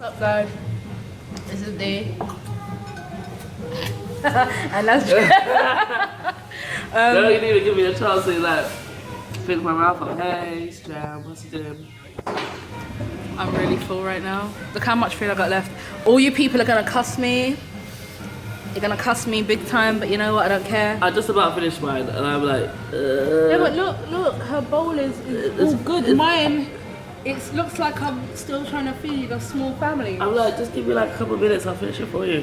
What's up, guys? This is Dee. And that's No, you didn't even give me a chance to like fix my mouth up. Hey, it's Jam, what's he doing? I'm really full right now. Look how much food I got left. All you people are gonna cuss me. You're gonna cuss me big time, but you know what? I don't care. I just about finished mine, and I'm like, Yeah, but look, her bowl is all good. Mine, it looks like I'm still trying to feed a small family. I'm like, just give me like a couple of minutes, I'll finish it for you.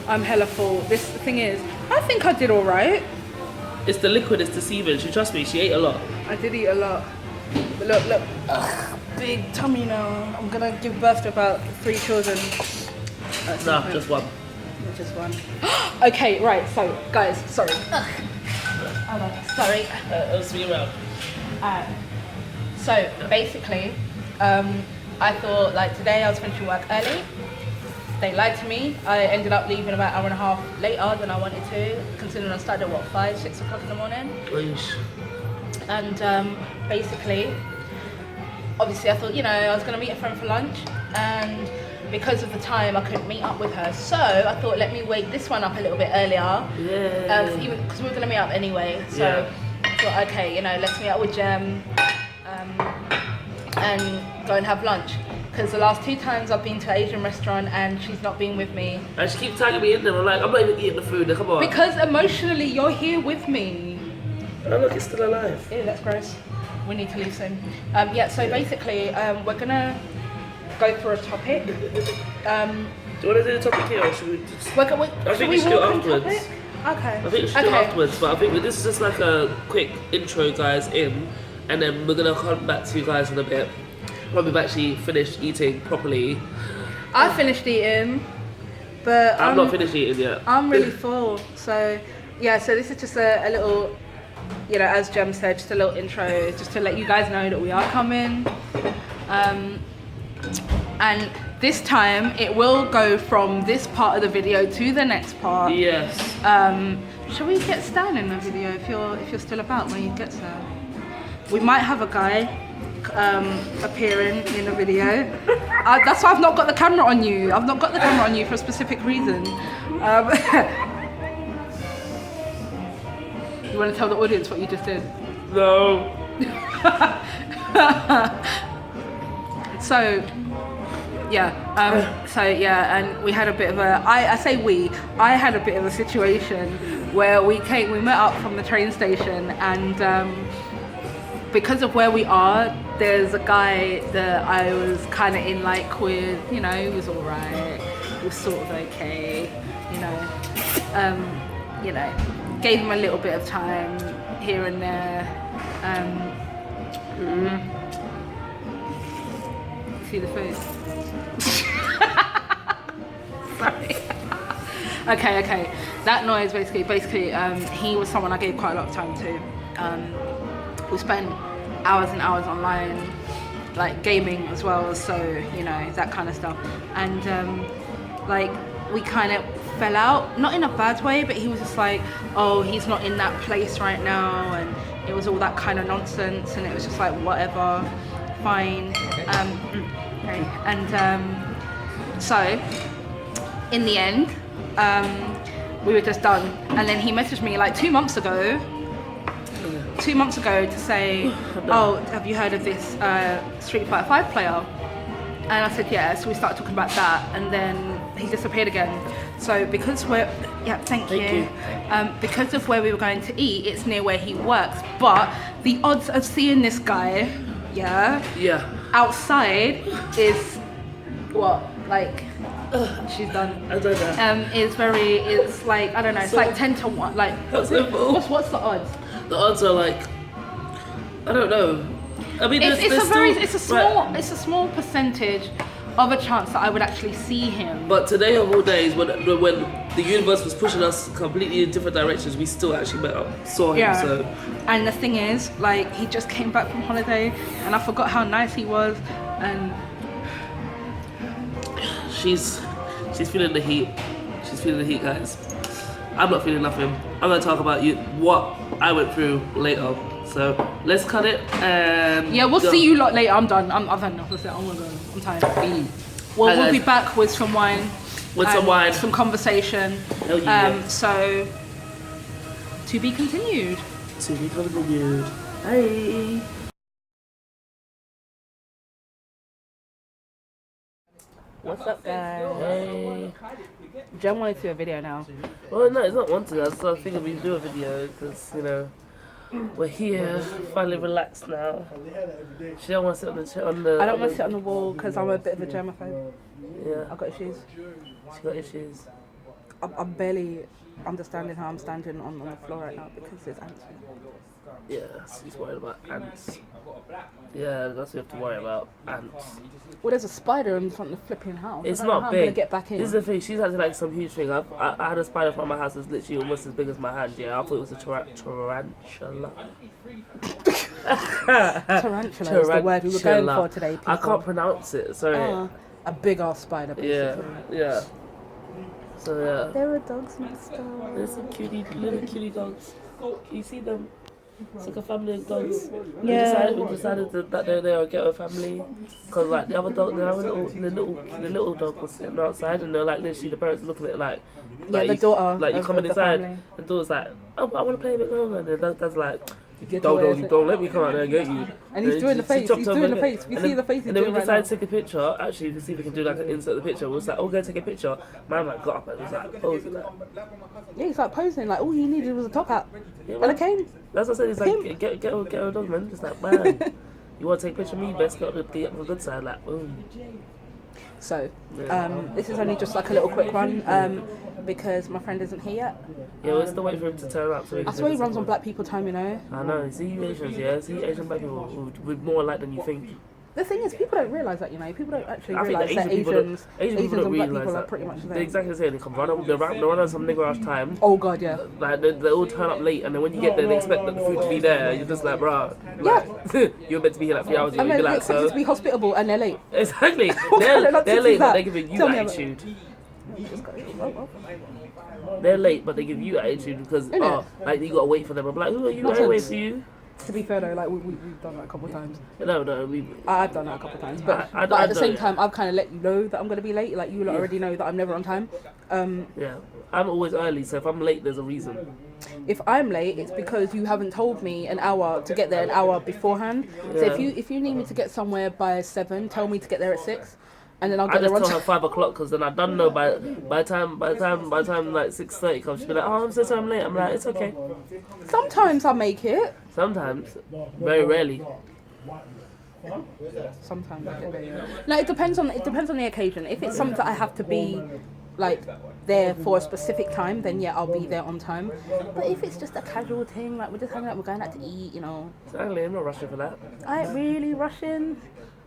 I'm hella full. This thing is, I think I did all right. It's the liquid, it's deceiving. She trust me, she ate a lot. I did eat a lot. But look, ugh, big tummy now. I'm gonna give birth to about 3 children. Nah, just one. Just one. Okay, right, so guys, sorry. Oh no, sorry. Let's see you around. So basically, I thought like today I was finishing work early. They lied to me. I ended up leaving about an hour and a half later than I wanted to, considering I started at what, 5, 6 o'clock in the morning. Please. And basically, obviously I thought, you know, I was gonna meet a friend for lunch, and because of the time I couldn't meet up with her, so I thought let me wake this one up a little bit earlier. Yeah. Even because we were gonna meet up anyway, so I thought, okay, you know, let's meet up with Jem and go and have lunch. Because the last 2 times I've been to an Asian restaurant and she's not been with me. And she keeps tagging me in them. I'm like, I'm not even eating the food. Come on. Because emotionally you're here with me. Oh look, it's still alive. Ew, that's gross. We need to leave soon. Yeah, so basically we're gonna go through a topic. Do you want to do the topic here, or should we just... I think we should do it afterwards. Okay. I think we should do it afterwards, but I think this is just like a quick intro, guys, in, and then we're gonna come back to you guys in a bit when we've actually finished eating properly. I finished eating, but I'm not finished eating yet. I'm really full. So yeah, so this is just a little, you know, as Jem said, just a little intro, just to let you guys know that we are coming. And this time it will go from this part of the video to the next part. Yes. Shall we get Stan in the video if you're still about when he gets there? We might have a guy appearing in a video. That's why I've not got the camera on you. I've not got the camera on you for a specific reason. You want to tell the audience what you just did? No. So yeah, and we had a bit of a, I had a bit of a situation where we met up from the train station, and because of where we are, there's a guy that I was kind of in like with, you know, he was alright, he was sort of okay, you know, gave him a little bit of time here and there. See the face? Sorry. Okay. That noise basically, he was someone I gave quite a lot of time to. We spent hours and hours online, like gaming as well, so you know, that kind of stuff. And like we kind of fell out, not in a bad way, but he was just like, oh, he's not in that place right now, and it was all that kind of nonsense, and it was just like, whatever, fine. Okay. And so in the end, we were just done, and then he messaged me like 2 months ago to say, oh, have you heard of this Street Fighter 5 player? And I said, yeah. So we started talking about that, and then he disappeared again. So because thank you. Because of where we were going to eat, it's near where he works, but the odds of seeing this guy, outside is what, like, she's done. I don't know. It's like, I don't know, it's like 10 to 1. Like, what's the odds? The odds are like, I don't know. I mean, it's a small percentage of a chance that I would actually see him. But today of all days, when the universe was pushing us completely in different directions, we still actually saw him. Yeah. So. And the thing is, like, he just came back from holiday, and I forgot how nice he was, and she's feeling the heat. She's feeling the heat, guys. I'm not feeling nothing. I'm gonna talk about what I went through later. So let's cut it and yeah, we'll see you lot later. I'm done. I've had enough. That's it. I'm gonna go. I'm tired. Well, we'll be back with some wine. Some conversation. Hell yeah. So to be continued. To be continued. Hey. What's up, guys? Hey. Jem wanted to do a video now. Well, no, it's not wanted. I just figured we'd do a video because, you know, we're here, finally relaxed now. She don't want to sit on the chair. I don't want to sit on the wall because I'm a bit of a germaphobe. Yeah. I've got issues. She got issues. I'm barely understanding how I'm standing on the floor right now because there's ants. Yeah, she's worried about ants. Yeah, that's what you have to worry about, ants. Well, there's a spider in front of the flipping house. It's not big. I'm gonna get back in. This is the thing. She's had like some huge thing. I had a spider from my house that's literally almost as big as my hand. Yeah, I thought it was a tarantula. Tarantula is the word we were going for today, people. I can't pronounce it. Sorry. A big ass spider. Basically. Yeah. So yeah. There are dogs next door. There's some little cutie dogs. Can you see them? It's like a family of dogs. Yeah. We decided that they're there get a family, cause like the other dog, the little dog was sitting outside, and they're like literally the parents looking at it like the daughter. Like you coming inside, family. the daughter's like, oh, I want to play a bit longer, and the dad's like, don't let me come out there and get you. And he's doing the face. He's doing the face. We see the face. And then we decided to take a picture. Actually, to see if we can do like an insert the picture. We was like, oh, go take a picture. Man, like got up and was like posing like. Yeah, he's like posing. Like all he needed was a top hat and a cane. That's what I said. He's like, get a dog, man. Just like, man, you want to take a picture of me? Best get up the good side, like boom. So, this is only just like a little quick run, because my friend isn't here yet. Yeah, we're still waiting for him to turn up. So I swear he runs on black people time, you know. I know. See Asians, yeah. See Asian black people with more light than you think. The thing is, people don't realise that, you know. People don't actually realise that Asians and black people are pretty much the same. They're exactly the same. They come run on some nigger ass time. Oh god, yeah. Like they all turn up late, and then when you get there, they expect the food to be there. You're just like, bruh. Like, you're meant to be here like 3 hours. I mean, they expect to be hospitable, and they're late. Exactly. They're late, but they're giving you attitude. They're late, but they give you attitude because like you gotta wait for them. I'm like, who are you? I wait for you. To be fair though, like we've done that a couple of times. No, I've done that a couple of times, but at the same time, I've kind of let you know that I'm gonna be late. Like you already know that I'm never on time. Yeah, I'm always early, so if I'm late, there's a reason. If I'm late, it's because you haven't told me an hour to get there an hour beforehand. Yeah. So if you need me to get somewhere by 7, tell me to get there at 6. And then I'll get there on time. I just tell her 5 o'clock because then I don't know by the time like 6:30 comes, she'll be like, oh, I'm so sorry I'm late. I'm like, it's okay. Sometimes I make it. Sometimes, very rarely. Sometimes I get there. No, it depends on the occasion. If it's something that I have to be like there for a specific time, then yeah, I'll be there on time. But if it's just a casual thing, like we're just hanging out, we're going out to eat, you know. Exactly, I'm not rushing for that. I ain't really rushing.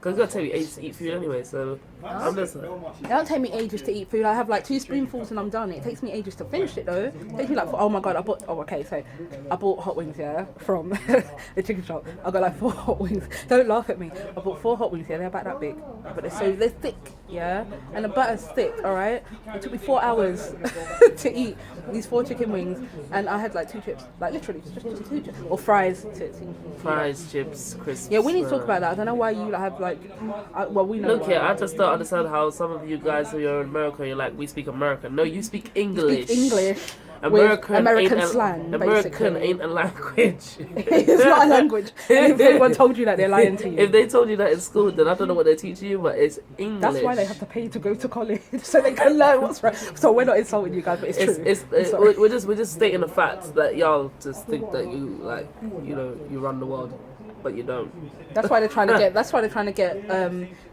Because it's going to take me ages to eat food anyway, so I'm just like... It don't take me ages to eat food. I have like 2 spoonfuls and I'm done. It takes me ages to finish it though. It takes me like, oh my god, I bought hot wings, yeah, from the chicken shop. I got like 4 hot wings. Don't laugh at me. I bought 4 hot wings, yeah, they're about that big. But they're thick, yeah? And the butter's thick, alright? It took me 4 hours to eat these 4 chicken wings, and I had like 2 chips. Like literally, just 2 chips. Or fries. Fries, chips, crisps. Yeah, we need to talk about that. I don't know why you have like... well, we know. Look here, I just don't understand how some of you guys who are in America, you're like, we speak American. No, you speak English. You speak English. American slang. American ain't a language. It's not a language. If anyone told you that, they're lying to you. If they told you that in school, then I don't know what they teach you, but it's English. That's why they have to pay to go to college so they can learn what's right. So we're not insulting you guys, but it's true. We're just stating the fact that y'all just think that you like you run the world. But you don't. That's why they're trying to get.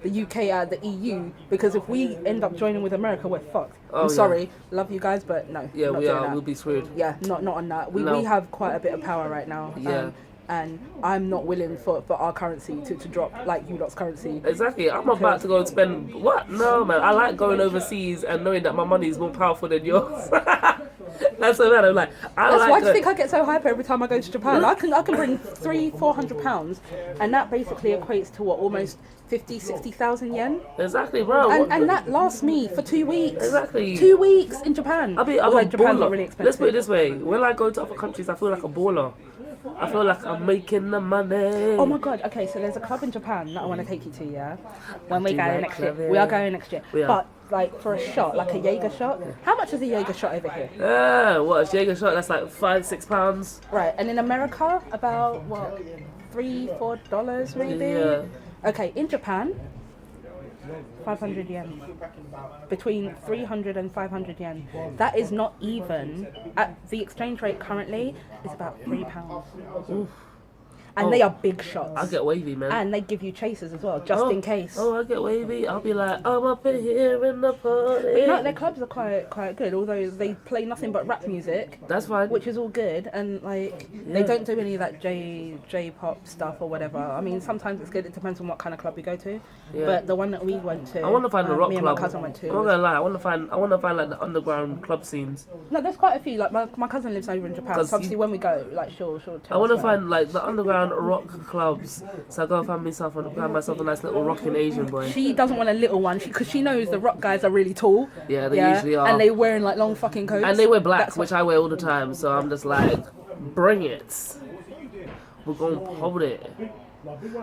The UK out of the EU, because if we end up joining with America, we're fucked. I'm sorry, love you guys, but no. Yeah, we are. We'll be screwed. Yeah, not on that. We have quite a bit of power right now. Yeah. And I'm not willing for our currency to drop like you lot's currency. Exactly. I'm about to go and spend what? No, man. I like going overseas and knowing that my money is more powerful than yours. That's so bad. I'm like, Why do you think I get so hyper every time I go to Japan? I can bring £300-400, and that basically equates to what, almost 50,000-60,000 yen. Exactly, bro. And that lasts me for 2 weeks. Exactly. 2 weeks in Japan. I'm a Japan's baller. not really expensive. Let's put it this way: when I go to other countries, I feel like a baller. I feel like I'm making the money. Oh my god, okay, so there's a club in Japan that I want to take you to, yeah? When we go like next year. clubbing? We are going next year. We are. But, like, for a shot, like a Jaeger shot. How much is a Jaeger shot over here? What, a Jaeger shot? That's like £5-6. Right, and in America, about, what, $3-4 maybe? Yeah. Okay, in Japan, 500 yen. Between 300 and 500 yen. That is not even, at the exchange rate currently, is about £3. Oof. And they are big shots. I get wavy, man. And they give you chasers as well, just in case. Oh, I get wavy. I'll be like, I'm up in here in the party. No, their clubs are quite good, although they play nothing but rap music. That's fine. Which is all good, and like they don't do any of that J-pop stuff or whatever. I mean, sometimes it's good. It depends on what kind of club you go to. Yeah. But the one that we went to, I want to find the rock me club. and my cousin went to. I'm not gonna lie. I want to find like the underground club scenes. No, there's quite a few. Like my cousin lives over in Japan, so obviously when we go, like she'll tell us. I want to find like the underground rock clubs. So I go find myself a nice little rocking Asian boy. She doesn't want a little one because she knows the rock guys are really tall. Yeah, they usually are. And they wearing like long fucking coats. And they wear black, which I wear all the time. So I'm just like, bring it. We're gonna hold it.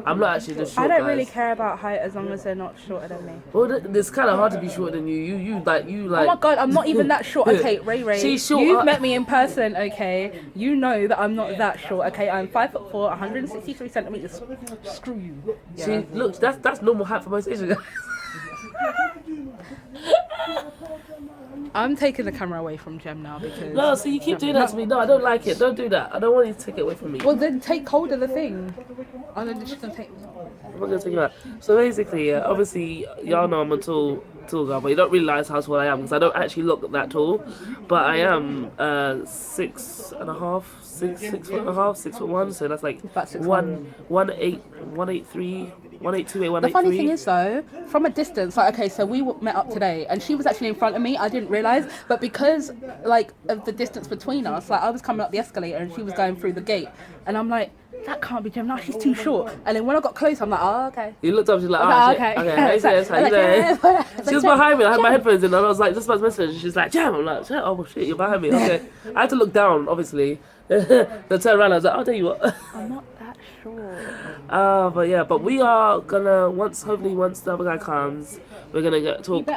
I'm not actually just short, I don't guys. really care about height as long as they're not shorter than me. Well, it's kind of hard to be shorter than you. You like. Oh my god, I'm not even that short. Okay, Ray. She's short. You've met me in person, okay? You know that I'm not that short, okay? I'm 5'4", 163 centimeters. Screw you. Yeah. See, look, that's normal height for most Asian guys. I'm taking the camera away from Jem now because... No, see, you keep doing that to me. No, I don't like it. Don't do that. I don't want you to take it away from me. Well, then take hold of the thing. Oh, then she's gonna take... I'm not going to take you out. So basically, obviously, y'all know I'm a tall guy, but you don't realise how tall I am because I don't actually look that tall. But I am 6'1", 6'1", so that's like About 6'1". 183, 182, The funny thing is though, from a distance, like okay, so we met up today, and she was actually in front of me. I didn't realise, but because like of the distance between us, like I was coming up the escalator and she was going through the gate, and I'm like, that can't be Jem. No, she's too short. And then when I got close, I'm like, oh okay. You looked up, she's like, oh, okay. How you doing? She was behind me, I had my headphones in, and I was like, just about to message, and she's like, Jem. I'm like, oh shit, you're behind me. Okay. I had to look down, obviously. Then turn around, I was like, I'll tell you what. I'm not that short. But we are gonna hopefully once the other guy comes, we're gonna talk.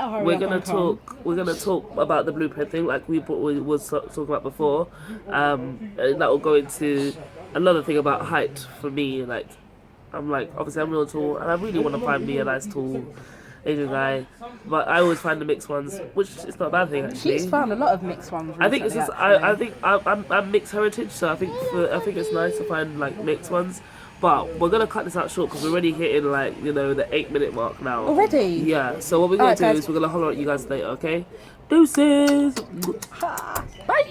We're gonna talk about the blueprint thing, like we was talking about before. And that will go into another thing about height for me. Like, I'm obviously I'm real tall, and I really want to find me a nice tall Asian guy, but I always find the mixed ones, which is not a bad thing actually. She's found a lot of mixed ones. I think it's just I think I'm mixed heritage, so I think it's nice to find like mixed ones. But we're gonna cut this out short because we're already hitting like the 8-minute mark now. Already? Yeah. So what we're gonna do is we're gonna holler at you guys later, okay? Deuces. Bye.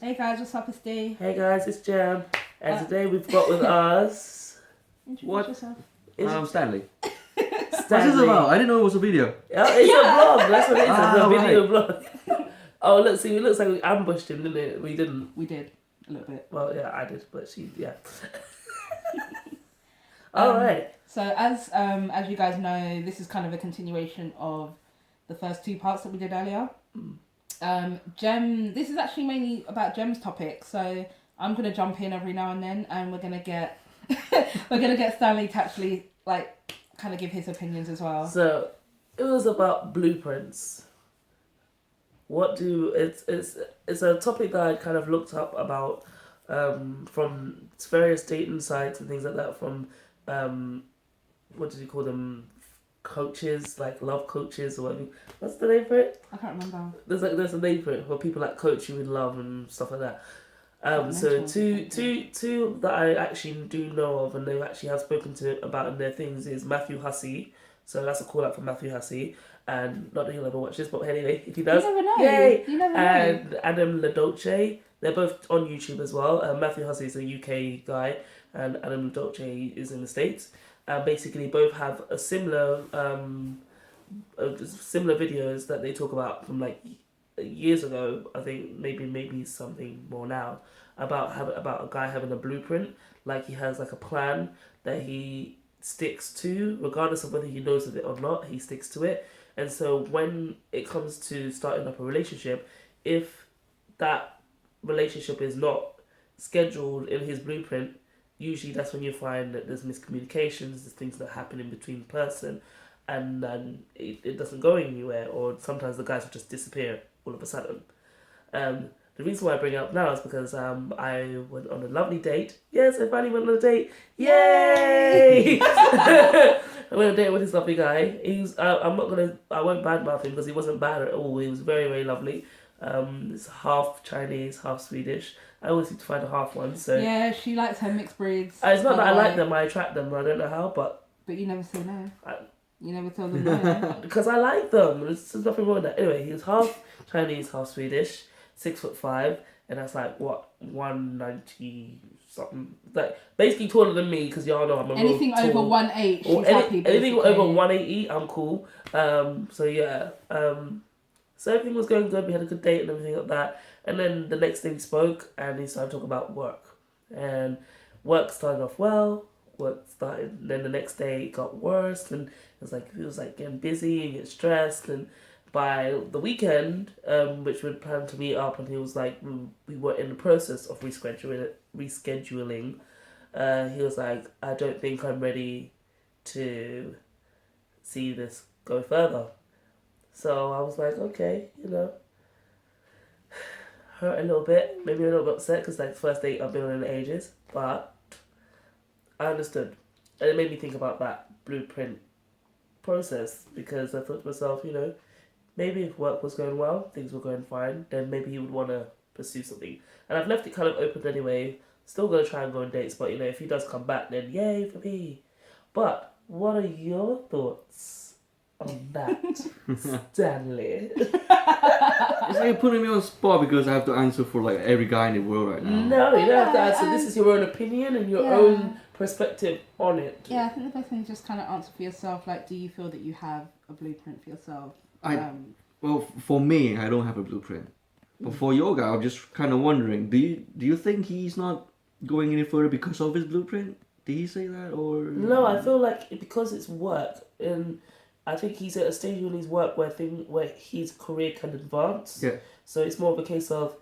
Hey guys, what's up? It's Dee. Hey guys, it's Jem, and today we've got with us. Introduce yourself. I'm Stanley. What's Stanley. this about? I didn't know it was a video. It's a vlog. That's what it is. It's a video right. vlog. Oh look, see, it looks like we ambushed him, didn't it? We didn't. We did a little bit. Well, yeah, I did, but yeah. All right. So as you guys know, this is kind of a continuation of the first two parts that we did earlier. Jem, this is actually mainly about Jem's topic, so I'm gonna jump in every now and then, and we're gonna get Stanley to actually like kind of give his opinions as well. So it was about blueprints. It's a topic that I kind of looked up about from various dating sites and things like that, from what did you call them, coaches, like love coaches or whatever. What's the name for it? I can't remember. There's a name for it, where people that coach you in love and stuff like that. So two that I actually do know of and they actually have spoken to about in their things is Matthew Hussey. So that's a call out for Matthew Hussey. And not that he'll ever watch this, but anyway, if he does, you never know. Yay! You never And Adam LaDolce, they're both on YouTube as well. Matthew Hussey is a UK guy, and Adam LaDolce is in the States. Basically, both have a similar similar videos that they talk about from like years ago. I think maybe something more now about a guy having a blueprint. Like he has like a plan that he sticks to, regardless of whether he knows of it or not. He sticks to it, and so when it comes to starting up a relationship, if that relationship is not scheduled in his blueprint, usually that's when you find that there's miscommunications, there's things that happen in between the person, and then it doesn't go anywhere, or sometimes the guys will just disappear all of a sudden. The reason why I bring it up now is because I went on a lovely date. Yes, I finally went on a date. Yay! I went on a date with this lovely guy. I won't badmouth him because he wasn't bad at all. He was very, very lovely. It's half Chinese, half Swedish. I always seem to find a half one. So yeah, she likes her mixed breeds. It's not that I like them, I attract them. I don't know how, but you never say no. You never tell them no. Because I like them. There's nothing wrong with that. Anyway, he was half Chinese, half Swedish, 6'5", and that's like what 190 something. Like basically taller than me, because y'all know I'm a anything real over 1'8", she's happy. Anything over 180, I'm cool. So yeah. So everything was going good. We had a good date and everything like that. And then the next day we spoke, and he started talking about work. And work started off well. Then the next day it got worse, and he was like getting busy and getting stressed. And by the weekend, which we'd planned to meet up, and he was like, we were in the process of rescheduling. He was like, I don't think I'm ready to see this go further. So I was like, okay, hurt a little bit, maybe a little bit upset, because like the first date I've been on in ages, but I understood. And it made me think about that blueprint process, because I thought to myself, maybe if work was going well, things were going fine, then maybe he would want to pursue something. And I've left it kind of open anyway, still going to try and go on dates, but if he does come back, then yay for me. But what are your thoughts on that, Stanley? It's like putting me on the spot because I have to answer for like every guy in the world right now. No, you don't have to answer. This is your own opinion and your own perspective on it. Yeah, I think the best thing is just kind of answer for yourself. Like, do you feel that you have a blueprint for yourself? Well, for me, I don't have a blueprint. But for your guy, I'm just kind of wondering, do you think he's not going any further because of his blueprint? Did he say that, or...? No, I feel like because it's work, and I think he's at a stage in his work where his career can advance. Yeah. So it's more of a case of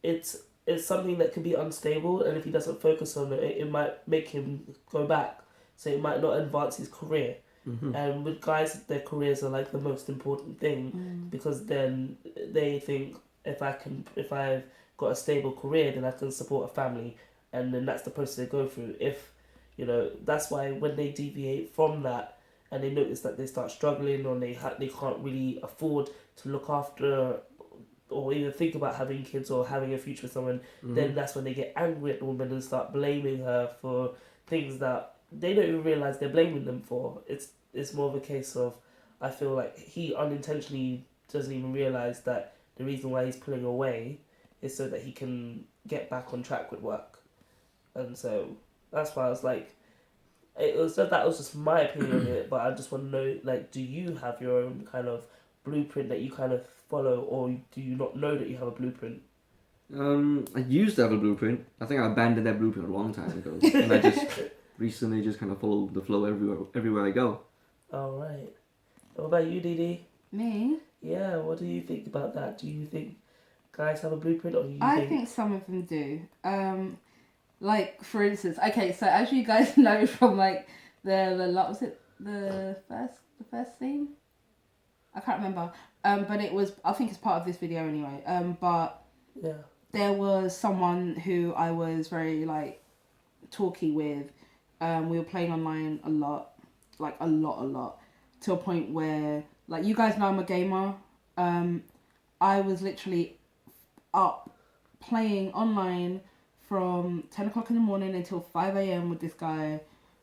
it's something that can be unstable, and if he doesn't focus on it, it might make him go back. So it might not advance his career. Mm-hmm. And with guys, their careers are like the most important thing, because then they think if I've got a stable career, then I can support a family, and then that's the process they go through. If that's why when they deviate from that, and they notice that they start struggling, or they can't really afford to look after or even think about having kids or having a future with someone, then that's when they get angry at the woman and start blaming her for things that they don't even realise they're blaming them for. It's more of a case of, I feel like he unintentionally doesn't even realise that the reason why he's pulling away is so that he can get back on track with work. And so that's why I was like, that was just my opinion on it, but I just want to know, like, do you have your own kind of blueprint that you kind of follow, or do you not know that you have a blueprint? I used to have a blueprint. I think I abandoned that blueprint a long time ago, and I just recently just kind of follow the flow everywhere I go. All right. What about you, Dee? Me? Yeah. What do you think about that? Do you think guys have a blueprint, or do you I think some of them do. Like, for instance, okay, so as you guys know from like was it the first scene? I can't remember. But it was, I think it's part of this video anyway. But yeah, there was someone who I was very like talky with. We were playing online a lot, like a lot, to a point where, like, you guys know I'm a gamer. I was literally up playing online from 10 o'clock in the morning until 5 a.m. with this guy.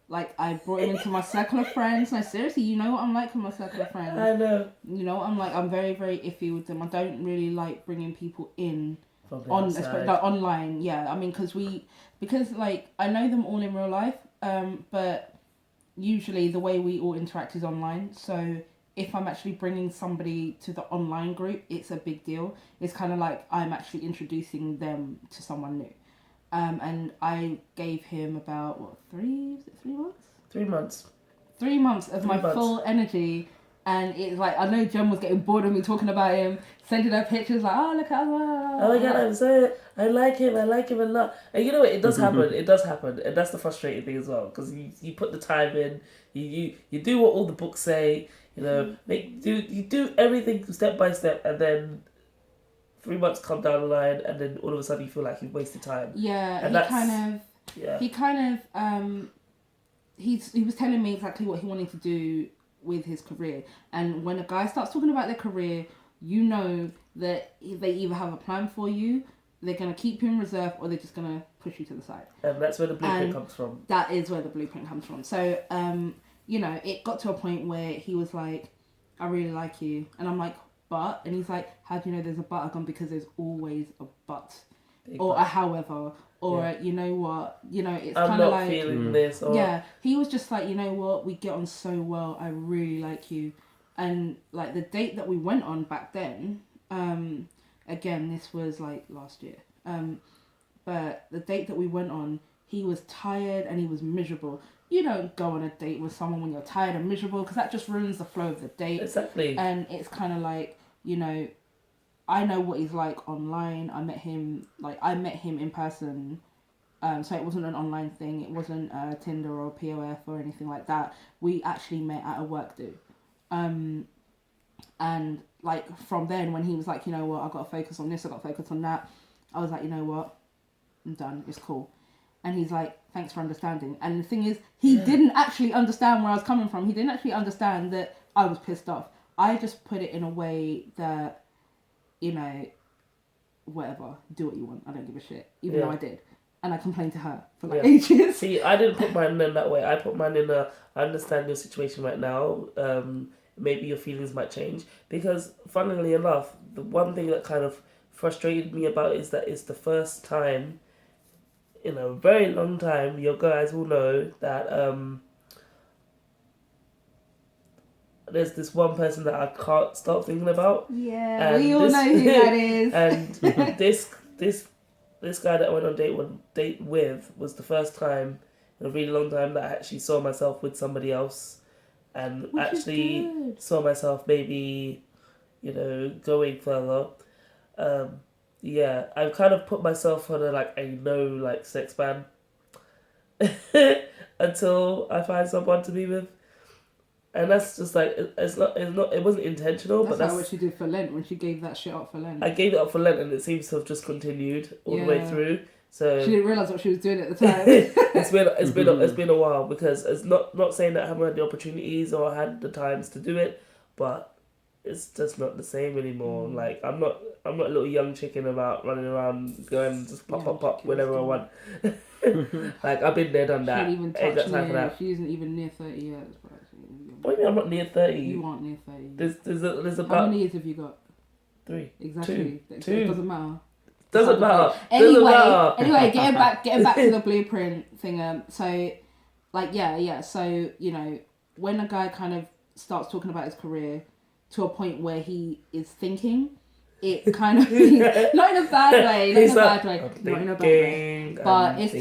Like, I brought him into my circle of friends. No, seriously, you know what I'm like with my circle of friends. I know. You know what I'm like? I'm very, very iffy with them. I don't really like bringing people in online. Yeah, I mean, because like, I know them all in real life, but usually the way we all interact is online. So if I'm actually bringing somebody to the online group, it's a big deal. It's kind of like I'm actually introducing them to someone new. And I gave him about, 3 months? 3 months. 3 months of my full energy. And it's like, I know Jem was getting bored of me talking about him, sending her pictures like, oh, look at that. Oh my God, I'm so, I like him a lot. And you know what, it does happen. And that's the frustrating thing as well. Because you put the time in, you do what all the books say, you know, you do everything step by step, and then 3 months come down the line, and then all of a sudden you feel like you've wasted time. Yeah, and he was telling me exactly what he wanted to do with his career. And when a guy starts talking about their career, you know that they either have a plan for you, they're going to keep you in reserve, or they're just going to push you to the side. And that's where the blueprint comes from. That is where the blueprint comes from. So, you know, it got to a point where he was like, I really like you. And I'm like, but? And he's like, how do you know there's a but? I've gone, because there's always a but. Or a however. Or, you know what? You know, it's kind of like... I'm not feeling this. Or... Yeah. He was just like, you know what? We get on so well. I really like you. And, like, the date that we went on back then... again, this was, like, last year. But the date that we went on, he was tired and he was miserable. You don't go on a date with someone when you're tired and miserable, because that just ruins the flow of the date. Exactly. And it's kind of like, you know... I know what he's like online. I met him in person. So it wasn't an online thing. It wasn't Tinder or POF or anything like that. We actually met at a work do. And like from then, when he was like, you know what, I've got to focus on this, I've got to focus on that. I was like, you know what, I'm done. It's cool. And he's like, thanks for understanding. And the thing is, he didn't actually understand where I was coming from. He didn't actually understand that I was pissed off. I just put it in a way that, you know, whatever, do what you want. I don't give a shit. Even though I did. And I complained to her for like ages. See, I didn't put mine in that way. I put mine in I understand your situation right now. Maybe your feelings might change. Because, funnily enough, the one thing that kind of frustrated me about it is that it's the first time in a very long time, your guys will know that there's this one person that I can't stop thinking about. Yeah, and we all know who that is. And this guy that I went on date with was the first time in a really long time that I actually saw myself with somebody else, and actually saw myself maybe, you know, going further. Yeah, I've kind of put myself on a sex ban until I find someone to be with. And that's just like, it wasn't intentional. That's what she did for Lent, when she gave that shit up for Lent. I gave it up for Lent, and it seems to have just continued all the way through. So she didn't realise what she was doing at the time. it's been a while, because it's not saying that I haven't had the opportunities or had the times to do it, but it's just not the same anymore. Like, I'm not a little young chicken about running around going just pop whenever I want. Like, I've been there, done that. She isn't even near 30 years. What do you mean I'm not near 30? You aren't near 30. There's about... How many years have you got? 3. Exactly. Two. It doesn't matter. Doesn't matter. Anyway, getting back to the blueprint thing. So, like, so, you know, when a guy kind of starts talking about his career to a point where he is thinking, it kind of not in a bad way, but it's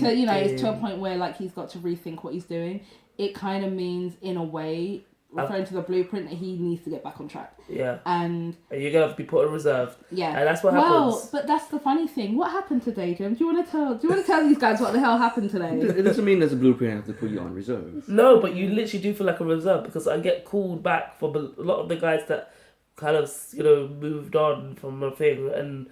to a point where, like, he's got to rethink what he's doing. It kind of means, in a way, referring to the blueprint, that he needs to get back on track. Yeah. And you're gonna have to be put on reserve. Yeah. And that's what happens. Well, but that's the funny thing. What happened today, Jem? Do you want to tell these guys what the hell happened today? It doesn't mean there's a blueprint I have to put you on reserve. No, but you literally do feel like a reserve, because I get called back for a lot of the guys that kind of, you know, moved on from a thing, and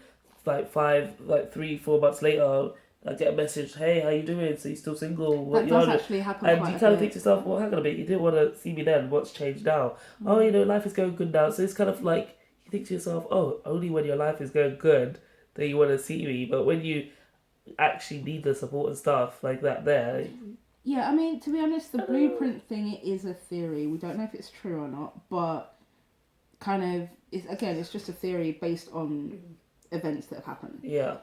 like 3-4 months later, I get a message, hey, how you doing? So you still single? That does actually happen. And you kind of think to yourself, well, hang on a bit, you didn't want to see me then, what's changed now? Oh, you know, life is going good now. So it's kind of like, you think to yourself, oh, only when your life is going good that you want to see me. But when you actually need the support and stuff like that there... Yeah, I mean, to be honest, the blueprint thing is a theory. We don't know if it's true or not, but kind of, it's just a theory based on events that have happened. Yeah.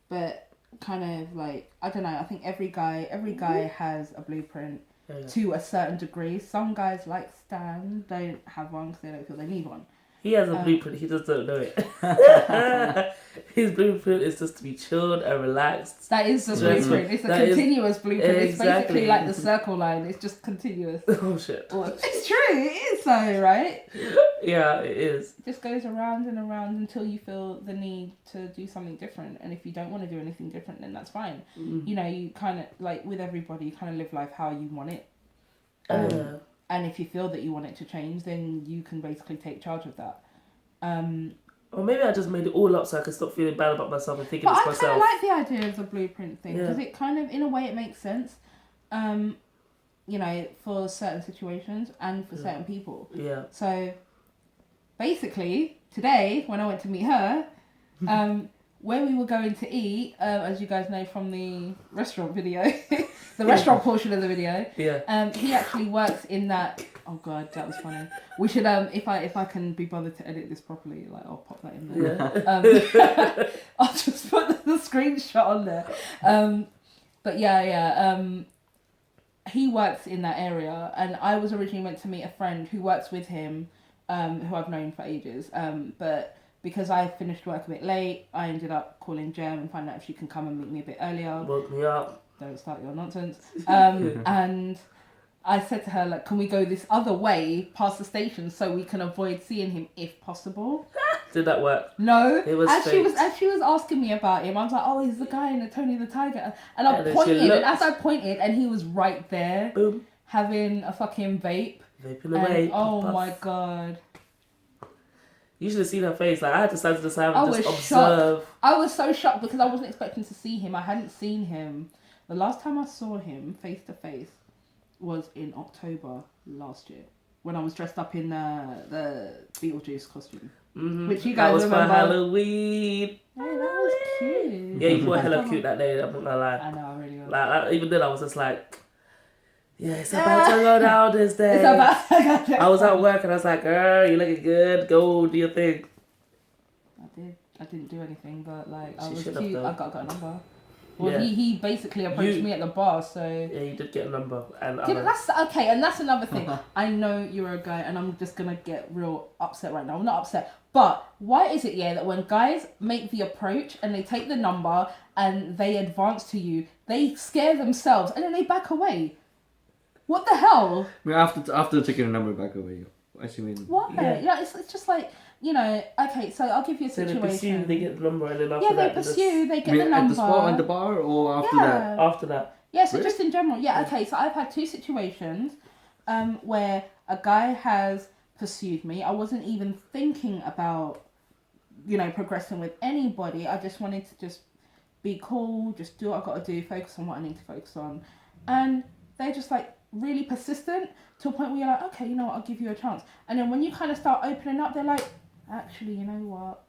But kind of like, I don't know, I think every guy has a blueprint. to a certain degree. Some guys like Stan don't have one because they don't feel they need one. He has a blueprint. He just don't know it. His blueprint is just to be chilled and relaxed. That is the blueprint. It's a continuous blueprint. It's basically like the circle line. It's just continuous. Oh shit! It's true. It is so, right? Yeah, it is. It just goes around and around until you feel the need to do something different. And if you don't want to do anything different, then that's fine. You know, you kind of like with everybody, you kind of live life how you want it. And if you feel that you want it to change, then you can basically take charge of that. Or maybe I just made it all up so I can stop feeling bad about myself and thinking but it's myself. I kind of like the idea of the blueprint thing because it kind of, in a way, it makes sense. You know, for certain situations and for certain people. Yeah. So, basically, today when I went to meet her, where we were going to eat, as you guys know from the restaurant video, the restaurant portion of the video, he actually works in that. Oh god, that was funny. We should if I can be bothered to edit this properly, like I'll pop that in there. I'll just put the screenshot on there. But he works in that area, and I was originally meant to meet a friend who works with him, who I've known for ages. But because I finished work a bit late, I ended up calling Jem and finding out if she can come and meet me a bit earlier. Woke me up. Don't start your nonsense. And I said to her, like, can we go this other way past the station so we can avoid seeing him if possible? Did that work? No. It was as fake. she was asking me about him, I was like, oh, he's the guy in the Tony the Tiger. And I pointed, and as I pointed, and he was right there. Boom. Having a fucking vape. Vaping away. Oh puff. my god. You should have seen her face. Like, I had to stand to the side and just observe. Shocked. I was so shocked because I wasn't expecting to see him. I hadn't seen him. The last time I saw him face to face was in October last year when I was dressed up in the Beetlejuice costume. Mm-hmm. Which you guys remember. That was for Halloween. Hey, that was cute. Yeah, you were hella cute that day. I'm not gonna lie. I know, I really was. Like, even then, I was just like, yeah, it's about to go down this day. It's about to go down. I was at work and I was like, girl, you looking good. Go do your thing. I didn't do anything, but like, I She was should cute. have, I got a number. Well, yeah. he basically approached me at the bar, so... Yeah, you did get a number. And that's okay, and that's another thing. I know you're a guy, and I'm just going to get real upset right now. I'm not upset. But why is it, that when guys make the approach and they take the number and they advance to you, they scare themselves and then they back away? What the hell? I mean, after taking a number back away, I see. Why? Yeah, it's just like... okay, so I'll give you a situation. They pursue, they get the number, and then after that... they pursue, they get the number. At the spot, at the bar, or after that? After that. Yeah, so just in general. Yeah, okay, so I've had two situations where a guy has pursued me. I wasn't even thinking about, progressing with anybody. I just wanted to just be cool, just do what I've got to do, focus on what I need to focus on. And they're just like really persistent to a point where you're like, okay, you know what, I'll give you a chance. And then when you kind of start opening up, they're like, actually, you know what?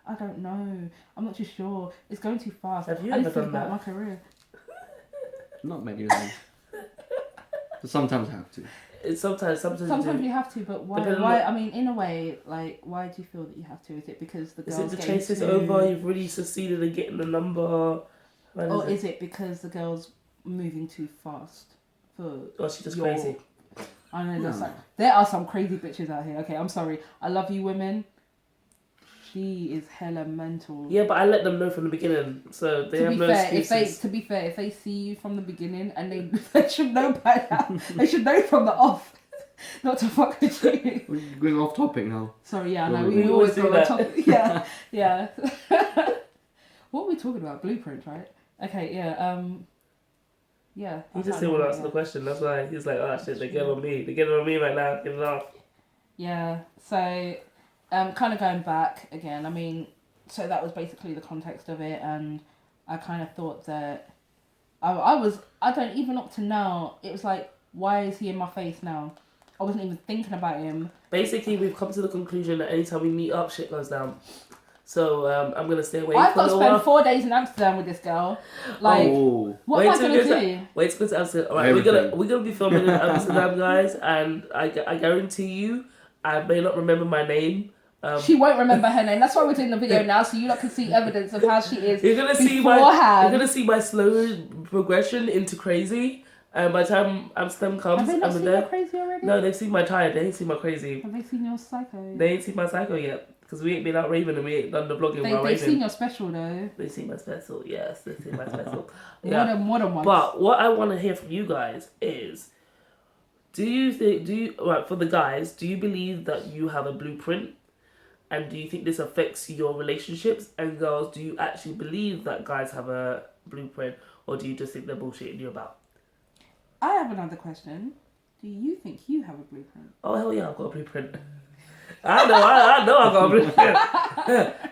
I don't know. I'm not too sure. It's going too fast. Have you I need ever to think done that? about my career. Not many of them. But sometimes have to. Sometimes you have to, but why? I mean, in a way, like, why do you feel that you have to? Is it because the girls? Is it the chase is over? You've really succeeded in getting the number, or is it because the girl's moving too fast for? Or she's just crazy. I know there are some crazy bitches out here. Okay, I'm sorry. I love you, women. She is hella mental. Yeah, but I let them know from the beginning, so they have no excuses. To be fair, if they see you from the beginning, and they should know by now, they should know from the off not to fuck with you. We're going off topic now. Sorry, yeah, no, we always go on topic. Yeah, yeah. What are we talking about? Blueprint, right? Okay, yeah, yeah. He just didn't want to answer the question. That's why he's like, oh shit, they're getting on me. They're getting on me right now. Get it off. Yeah. So, kind of going back again. I mean, so that was basically the context of it, and I kind of thought that I don't even up to now. It was like, why is he in my face now? I wasn't even thinking about him. Basically, we've come to the conclusion that anytime we meet up, shit goes down. So I'm gonna stay away. I've got to spend 4 days in Amsterdam with this girl. Like, what am I gonna do? Wait till to Amsterdam. All right, we're gonna be filming in Amsterdam, guys, and I guarantee you, I may not remember my name. She won't remember her name. That's why we're doing the video now, so you lot can see evidence of how she is. You're gonna see my slow progression into crazy. And by the time Amsterdam comes, Have they not I'm seen there. your crazy already? No, they've seen my tired. They ain't seen my crazy. Have they seen your psycho? They ain't seen my psycho yet. Because we ain't been out raving and we ain't done the vlogging while They've raving. seen your special though. They see my special, yes, they see my special. More than once. But what I want to hear from you guys is, right, for the guys, do you believe that you have a blueprint? And do you think this affects your relationships? And girls, do you actually believe that guys have a blueprint? Or do you just think they're bullshitting you about? I have another question. Do you think you have a blueprint? Oh, hell yeah, I've got a blueprint. I know I've got a blueprint.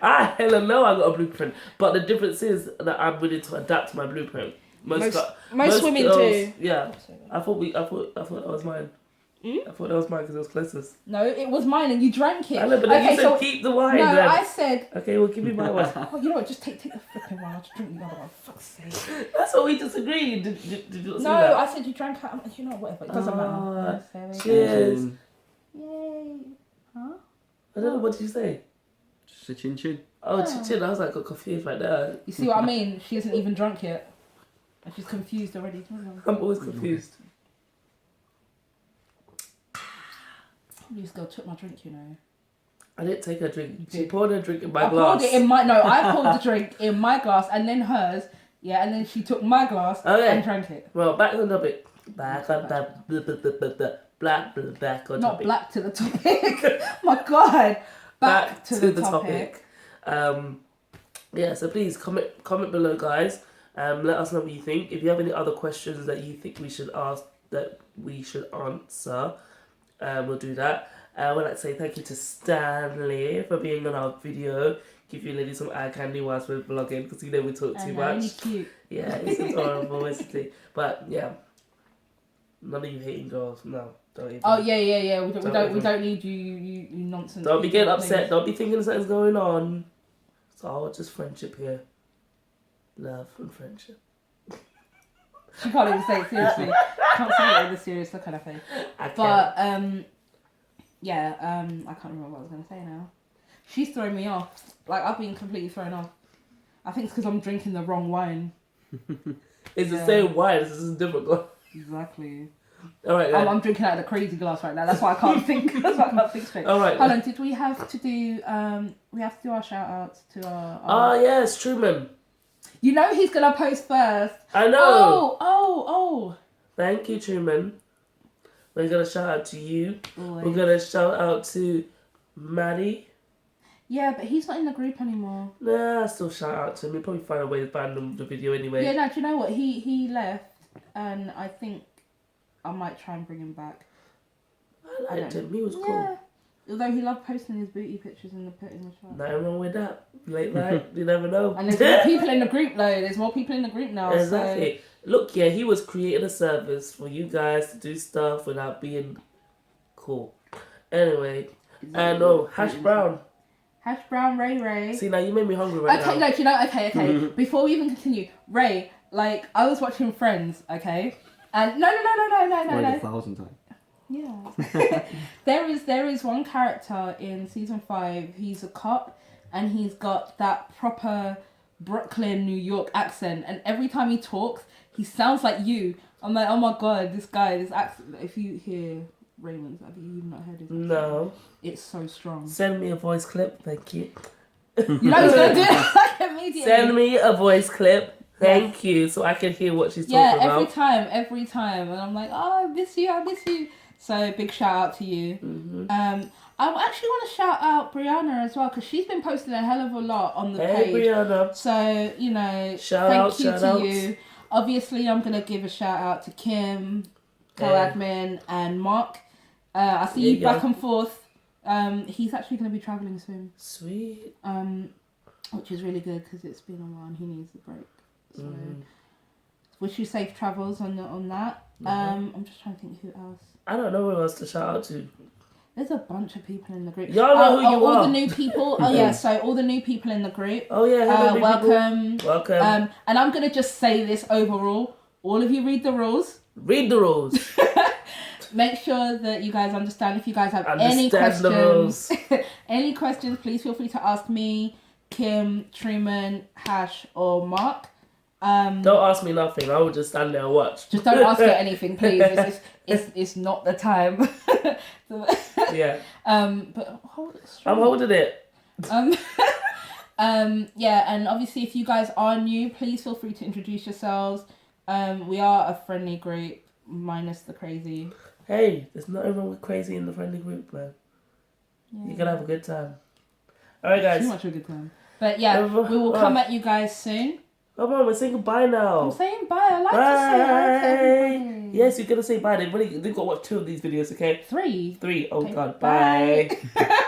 I hella know I got a blueprint. But the difference is that I'm willing to adapt to my blueprint. Most women girls, do. Yeah. I thought that was mine. I thought that was mine because it was closest. No, it was mine and you drank it. I know, but then you said keep the wine. No, then. I said... Okay, well, give me my one. Oh, you know what? Just take the flipping one. I'll just drink the other one. Fuck's sake. That's what we disagreed. Did you not say No, that? I said you drank it. You know, whatever. It doesn't matter. Cheers. Yay. Huh? I don't know, what did you say? Just a chin chin. Oh, chin. I was like, got confused right there. You see what I mean? She isn't even drunk yet. And she's confused already. I'm always confused. This girl took my drink, you know. I didn't take her drink. She poured her drink in my I glass. poured it in my... No, I poured the drink in my glass and then hers. Yeah, and then she took my glass and drank it. Well, back on the topic. Back on the black on Not topic. black to the topic. My God. Back to the topic. Yeah, so please comment below, guys. Let us know what you think. If you have any other questions that you think we should ask, that we should answer, we'll do that. I would like to say thank you to Stanley for being on our video. Give you ladies some eye candy whilst we're vlogging because you know we talk too much. He's cute. Yeah, it's adorable, isn't it? But yeah, none of you hating girls, no, don't even. Oh yeah. We don't need you nonsense. Don't be getting upset. Don't be thinking something's going on. It's all just friendship here, love and friendship. She can't even say it seriously. Can't say it with a serious look on her face. I can't. But I can't remember what I was gonna say now. She's throwing me off. Like I've been completely thrown off. I think it's because I'm drinking the wrong wine. It's the same wine. This is a different glass. Exactly. All right. I'm drinking out of the crazy glass right now. That's why I can't think. That's why I can't think straight. All right. Hold on. Did we have to do? We have to do our shout outs to our. Oh yes, Truman. You know he's gonna post first. I know. Oh. Thank you, Truman. We're gonna shout out to you. Boy. We're gonna shout out to Maddie. Yeah, but he's not in the group anymore. Nah, I still shout out to him. We'll probably find a way to ban the video anyway. Yeah, no, do you know what? He left, and I think I might try and bring him back. I liked him. He was cool. Yeah. Although he loved posting his booty pictures in the shop. Nothing wrong with that. Late night, you never know. And there's more people in the group though. There's more people in the group now. Exactly. So... Look, yeah, he was creating a service for you guys to do stuff without being cool. Anyway, and Hash Brown. Hash Brown Ray. See, now you made me hungry right now. Okay, no, do you know? Okay. Before we even continue, Ray, like I was watching Friends, okay, and no. Like 1,000 times. Yeah. there is one character in season 5. He's a cop, and he's got that proper Brooklyn, New York accent, and every time he talks, he sounds like you. I'm like, oh my God, this accent. If you hear Raymond's, have you not heard his accent? No. It's so strong. Send me a voice clip, thank you. You know he's gonna do it like immediately. Send me a voice clip, thank you, so I can hear what she's talking about. Yeah, every time, and I'm like, oh, I miss you. So big shout out to you. Mm-hmm. I actually want to shout out Brianna as well because she's been posting a hell of a lot on the page. Hey Brianna. So thank you to you. Obviously, I'm gonna give a shout out to Kim, co-admin, and Mark. I see you back and forth. He's actually going to be travelling soon. Sweet. Which is really good because it's been a while and he needs a break. So, wish you safe travels on that. I'm just trying to think who else. I don't know who else to shout out to. There's a bunch of people in the group. Y'all know who you all are. the new people. Oh yeah, so all the new people in the group. Oh yeah, hello, welcome. Welcome. And I'm going to just say this overall. All of you read the rules. Read the rules. Make sure that you guys understand. If you guys have any questions, any questions, please feel free to ask me, Kim, Truman, Hash, or Mark. Don't ask me nothing. I will just stand there and watch. Just don't ask her anything, please. It's not the time. Yeah. But hold it straight. I'm holding it. Yeah, and obviously if you guys are new, please feel free to introduce yourselves. We are a friendly group, minus the crazy. Hey, there's nothing wrong with crazy in the friendly group, man. Yeah. You're gonna have a good time. Alright, guys. Too much of a good time. But yeah, we will come at you guys soon. Oh, man, we're saying goodbye now. I'm saying bye. I like to say hi to everybody. Yes, you're gonna say bye. They've got to watch 2 of these videos, okay? 3. 3. Oh, Okay, God. bye. Bye.